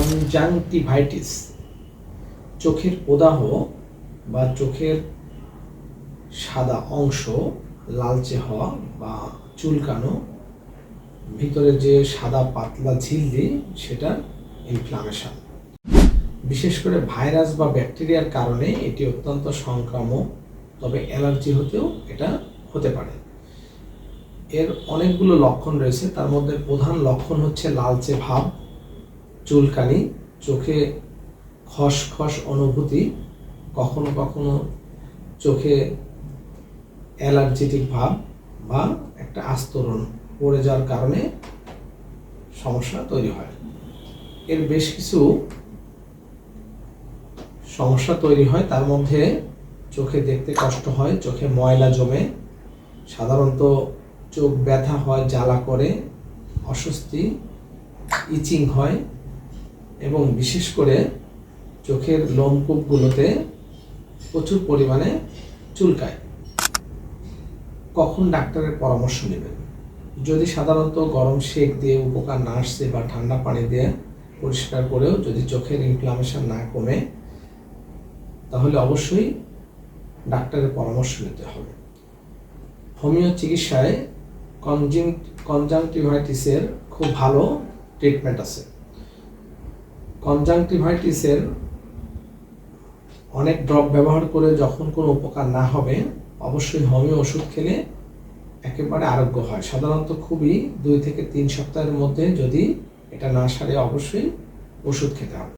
Conjunctivitis, চোখের প্রদাহ বা চোখের সাদা অংশ লালচে হওয়া বা চুলকানো, ভিতরে যে সাদা পাতলা ঝিল্লি সেটা ইনফ্লামেশন। বিশেষ করে ভাইরাস বা ব্যাকটেরিয়ার কারণে এটি অত্যন্ত সংক্রামক, তবে অ্যালার্জি হতেও এটা হতে পারে। এর অনেকগুলো লক্ষণ রয়েছে, তার মধ্যে প্রধান লক্ষণ হচ্ছে লালচে ভাব, চুলকানি, চোখে খসখস অনুভূতি, কখনো কখনো চোখে অ্যালার্জেটিক ভাব বা একটা আস্তরণ পড়ে যাওয়ার কারণে সমস্যা তৈরি হয়। এর বেশ কিছু সমস্যা তৈরি হয়, তার মধ্যে চোখে দেখতে কষ্ট হয়, চোখে ময়লা জমে, সাধারণত চোখ ব্যথা হয়, জ্বালা করে, অস্বস্তি, ইচিং হয় এবং বিশেষ করে চোখের লোমকূপগুলোতে প্রচুর পরিমাণে চুলকায়। কখন ডাক্তারের পরামর্শ নেবেন? যদি সাধারণত গরম সেক দিয়ে উপকার না আসছে বা ঠান্ডা পানি দিয়ে পরিষ্কার করেও যদি চোখের ইনফ্লামেশন না কমে, তাহলে অবশ্যই ডাক্তারের পরামর্শ নিতে হবে। হোমিও চিকিৎসায় কনজাংটিভাইটিসের খুব ভালো ট্রিটমেন্ট আছে। কনজাংটিভাইটিসের অনেক ড্রপ ব্যবহার করে যখন কোনো উপকার না হবে, অবশ্যই হোমিও ওষুধ খেলে একেবারে আরোগ্য হয়। সাধারণত খুবই 2 থেকে 3 সপ্তাহের মধ্যে যদি এটা না সারে অবশ্যই ওষুধ খেতে হবে।